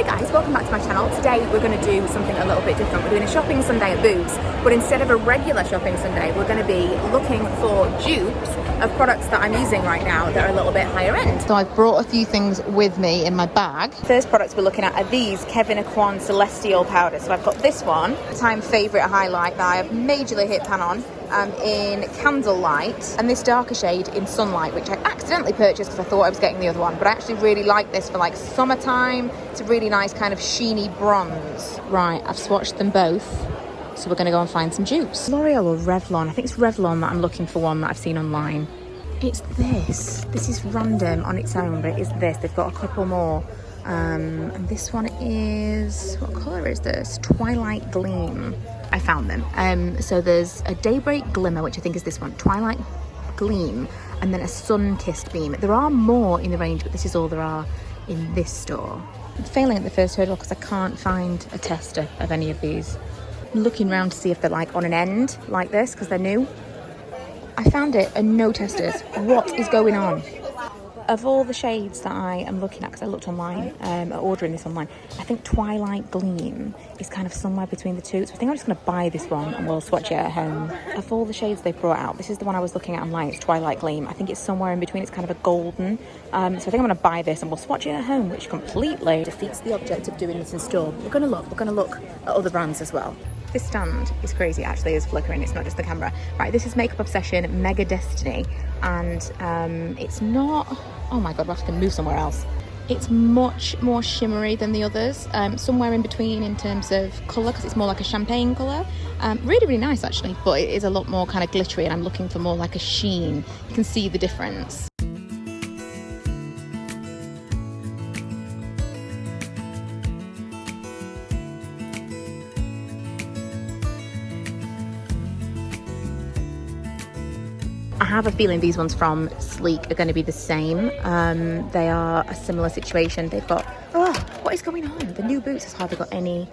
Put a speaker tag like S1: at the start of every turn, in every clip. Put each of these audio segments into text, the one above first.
S1: Hey guys, welcome back to my channel. Today we're going to do something a little bit different. We're doing a shopping Sunday at DUPES, but instead of a regular shopping Sunday, we're going to be looking for dupes of products that I'm using right now that are a little bit higher end.
S2: So I've brought a few things with me in my bag.
S1: First products we're looking at are these Kevin Aucoin Celestial powders. So I've got this one, time favourite highlight that I have majorly hit pan on. In Candlelight, and this darker shade in Sunlight, which I accidentally purchased because I thought I was getting the other one, but I actually really like this for like summertime. It's a really nice kind of sheeny bronze.
S2: Right, I've swatched them both, so we're going to go and find some dupes.
S1: L'Oreal or Revlon? I think it's Revlon that I'm looking for, one that I've seen online. It's this. This is random on its own, but it is this. They've got a couple more. And this one is, what colour is this? Twilight Gleam. I found them. So there's a Daybreak Glimmer, which I think is this one, Twilight Gleam, and then a Sun-Kissed Beam. There are more in the range, but this is all there are in this store. I'm failing at the first hurdle because I can't find a tester of any of these. I'm looking around to see if they're like on an end like this because they're new. I found it and no testers. What is going on? Of all the shades that I am looking at, because I looked online, ordering this online, I think Twilight Gleam is kind of somewhere between the two. So I think I'm just going to buy this one and we'll swatch it at home. Of all the shades they've brought out, this is the one I was looking at online. It's Twilight Gleam. I think it's somewhere in between. It's kind of a golden. So I think I'm going to buy this and we'll swatch it at home, which completely defeats the object of doing this in store. We're going to look at other brands as well. This stand is crazy, actually, is flickering. It's not just the camera. Right, this is Makeup Obsession Mega Destiny, and it's not, oh my god, we'll have to move somewhere else. It's much more shimmery than the others, somewhere in between in terms of colour, because it's more like a champagne colour. Really, really nice, actually, but it is a lot more kind of glittery, and I'm looking for more like a sheen. You can see the difference. I have a feeling these ones from Sleek are going to be the same. They are a similar situation. They've got, oh, what is going on? The new Boots has hardly got any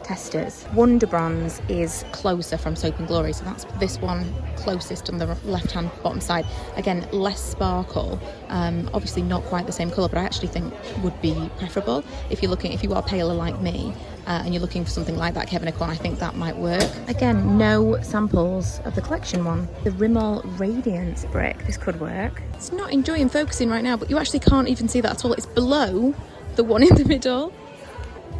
S1: testers. Wonder Bronze is closer from Soap and Glory, so that's this one closest on the left hand bottom side. Again, less sparkle, obviously not quite the same colour, but I actually think would be preferable if you are paler like me, and you're looking for something like that Kevin Aucoin. I think that might work. Again, no samples of the collection one. The Rimmel Radiance Brick, this could work. It's not enjoying focusing right now, but you actually can't even see that at all. It's below the one in the middle.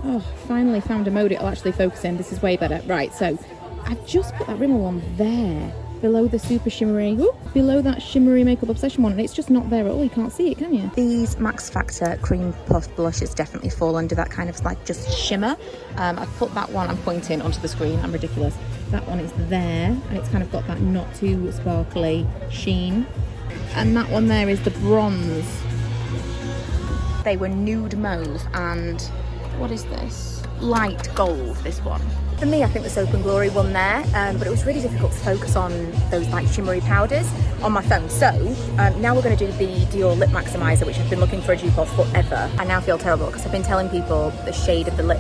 S1: Oh, finally found a mode it'll actually focus in. This is way better. Right, so I've just put that Rimmel one there, below the super shimmery, below that shimmery Makeup Obsession one, and it's just not there at all. You can't see it, can you? These Max Factor Cream Puff blushes definitely fall under that kind of like just shimmer. I've put that one, I'm pointing onto the screen, I'm ridiculous. That one is there, and it's kind of got that not too sparkly sheen. And that one there is the bronze. They were nude mauve and what is this? Light gold, this one. For me, I think the Soap and Glory one there, but it was really difficult to focus on those like shimmery powders on my phone. So now we're going to do the DIOR Lip Maximiser, which I've been looking for a dupe of forever. I now feel terrible because I've been telling people the shade of the lip,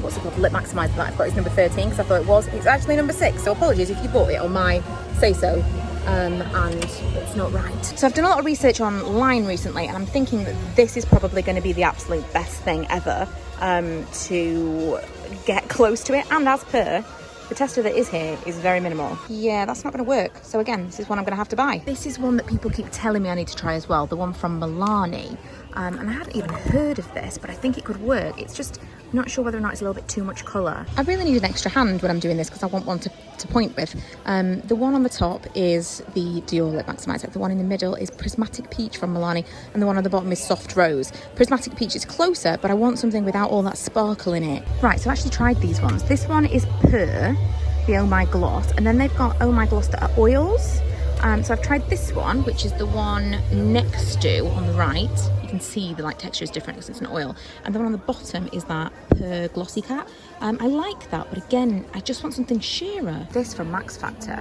S1: what's it called, the Lip Maximiser that I've got is number 13 because I thought it's actually number 6. So apologies if you bought it on my say-so. And it's not right. So I've done a lot of research online recently, and I'm thinking that this is probably going to be the absolute best thing ever to get close to it. And as per, the tester that is here is very minimal. Yeah, that's not going to work. So again, this is one I'm going to have to buy. This is one that people keep telling me I need to try as well, the one from Milani. And I hadn't even heard of this, but I think it could work. It's just not sure whether or not it's a little bit too much colour. I really need an extra hand when I'm doing this because I want one to point with. The one on the top is the DIOR Lip Maximiser. The one in the middle is Prismatic Peach from Milani, and the one on the bottom is Soft Rose. Prismatic Peach is closer, but I want something without all that sparkle in it. Right, so I've actually tried these ones. This one is Per, the Oh My Gloss, and then they've got Oh My Gloss that are oils. So I've tried this one, which is the one next to on the right. You can see the texture is different because it's an oil. And the one on the bottom is that Per Glossy Cat. I like that, but again, I just want something sheerer. This from Max Factor,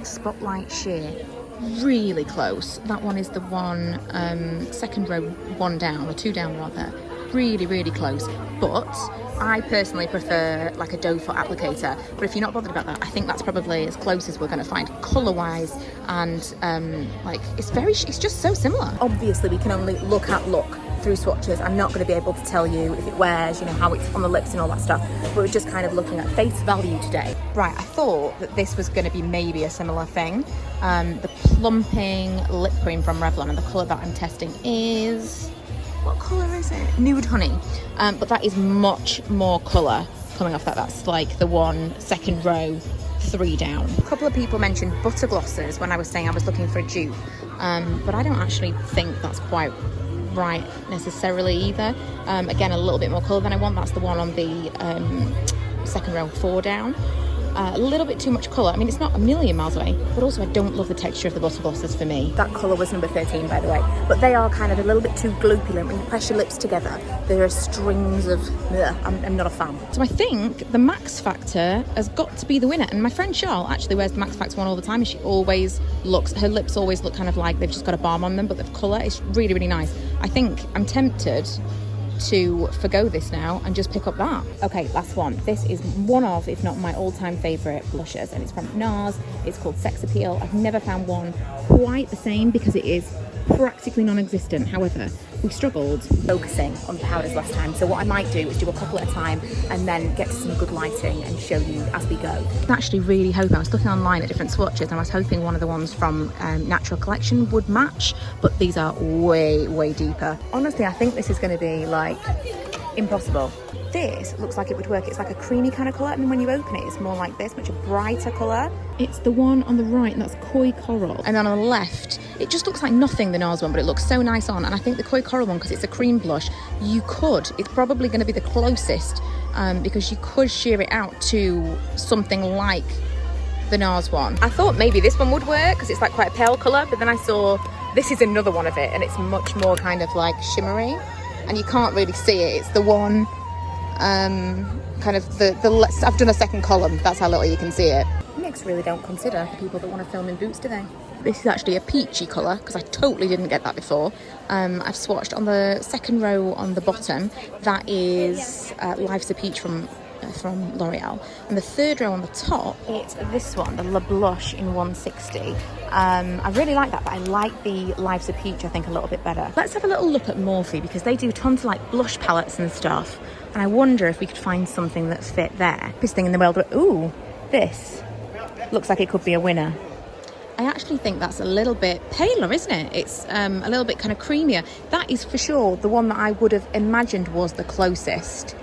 S1: Spotlight Sheer. Really close. That one is the one, second row, one down, or two down rather. really, really close. But I personally prefer like a doe foot applicator. But if you're not bothered about that, I think that's probably as close as we're going to find colour-wise. And like, it's just so similar. Obviously, we can only look through swatches. I'm not going to be able to tell you if it wears, you know, how it's on the lips and all that stuff. But we're just kind of looking at face value today. Right, I thought that this was going to be maybe a similar thing. The plumping lip cream from Revlon, and the colour that I'm testing is... what colour is it? Nude Honey. But that is much more colour coming off that. That's like the one second row, 3 down. A couple of people mentioned butter glosses when I was saying I was looking for a dupe. But I don't actually think that's quite right necessarily either. Again, a little bit more colour than I want. That's the one on the second row, 4 down. A little bit too much colour. I mean, it's not a million miles away, but also I don't love the texture of the butter glosses for me. That colour was number 13, by the way. But they are kind of a little bit too gloopy. When you press your lips together, there are strings of... I'm not a fan. So I think the Max Factor has got to be the winner. And my friend Charlotte actually wears the Max Factor one all the time, and she always looks... her lips always look kind of like they've just got a balm on them, but the colour is really, really nice. I think I'm tempted to forgo this now and just pick up that. Okay, last one. This is one of, if not my all-time favourite blushes, and it's from NARS. It's called Sex Appeal. I've never found one quite the same because it is practically non-existent. However, we struggled focusing on the powders last time, so what I might do is do a couple at a time and then get to some good lighting and show you as we go. I'm actually really hoping, I was looking online at different swatches and I was hoping one of the ones from Natural Collection would match, but these are way, way deeper. Honestly, I think this is going to be like impossible. This looks like it would work. It's like a creamy kind of colour, and then when you open it, it's more like this, much a brighter colour. It's the one on the right, and that's Koi Coral. And then on the left, it just looks like nothing, the NARS one, but it looks so nice on. And I think the Koi Coral one, because it's a cream blush, it's probably going to be the closest, because you could sheer it out to something like the NARS one. I thought maybe this one would work, because it's like quite a pale colour, but then I saw this is another one of it, and it's much more kind of like shimmery, and you can't really see it. It's the one... kind of I've done a second column, that's how little you can see it. NYX really don't consider the people that want to film in boots, do they? This is actually a peachy colour, because I totally didn't get that before. I've swatched on the second row on the bottom, that is Life's a Peach from L'Oreal, and the third row on the top, it's this one, the Le Blush in 160. I really like that, but I like the Life's a Peach, I think, a little bit better. Let's have a little look at Morphe, because they do tons of like blush palettes and stuff, and I wonder if we could find something that fit there. This thing in the world, ooh, this looks like it could be a winner. I actually think that's a little bit paler, isn't it? It's a little bit kind of creamier. That is for sure the one that I would have imagined was the closest.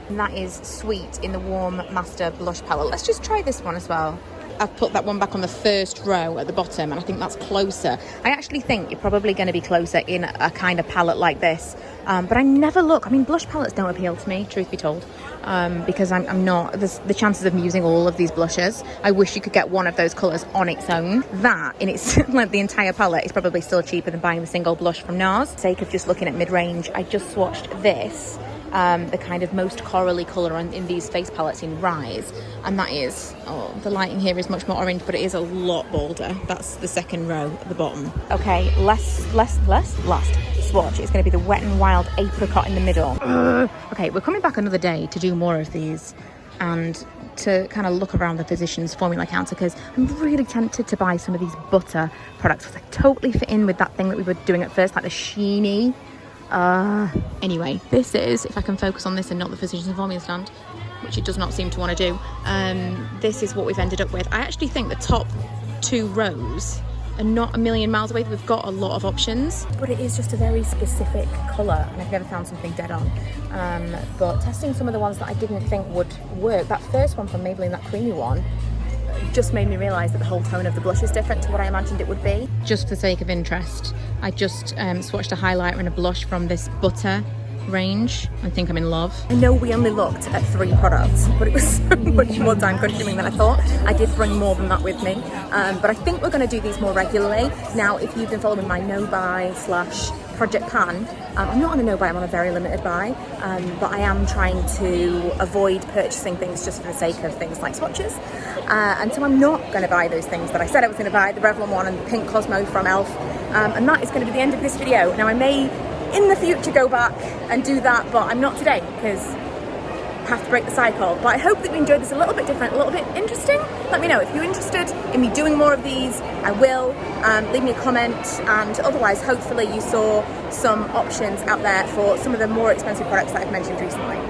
S1: And that is Sweet in the Warm Master Blush Palette. Let's just try this one as well. I've put that one back on the first row at the bottom, and I think that's closer. I actually think you're probably going to be closer in a kind of palette like this. But I never look. I mean, blush palettes don't appeal to me, truth be told, because I'm not... the chances of me using all of these blushes, I wish you could get one of those colours on its own. That, in its like the entire palette, is probably still cheaper than buying the single blush from NARS. For the sake of just looking at mid-range, I just swatched this. The kind of most corally colour in these face palettes in Rise, and that is, the lighting here is much more orange, but it is a lot bolder. That's the second row at the bottom. Okay, last swatch is going to be the Wet n Wild Apricot in the middle. Okay, we're coming back another day to do more of these and to kind of look around the Physicians Formula counter, because I'm really tempted to buy some of these butter products, because they totally fit in with that thing that we were doing at first, like the sheeny. Anyway, this is, if I can focus on this and not the Physicians Formula stand, which it does not seem to want to do, this is what we've ended up with. I actually think the top 2 rows are not a million miles away. We've got a lot of options, but it is just a very specific colour, and I've never found something dead on. But testing some of the ones that I didn't think would work, that first one from Maybelline, that creamy one, just made me realise that the whole tone of the blush is different to what I imagined it would be. Just for the sake of interest, I just swatched a highlighter and a blush from this butter range. I think I'm in love. I know we only looked at 3 products, but it was so much more time consuming than I thought. I did bring more than that with me, but I think we're going to do these more regularly. Now, if you've been following my no-buy / Project Pan, I'm not on a no-buy, I'm on a very limited buy, but I am trying to avoid purchasing things just for the sake of things like swatches, and so I'm not going to buy those things that I said I was going to buy, the Revlon one and the Pink Cosmo from e.l.f., and that is going to be the end of this video. Now, I may in the future go back and do that, but I'm not today because I have to break the cycle. But I hope that you enjoyed this a little bit different, a little bit interesting. Let me know if you're interested in me doing more of these. I will. Leave me a comment, and otherwise hopefully you saw some options out there for some of the more expensive products that I've mentioned recently.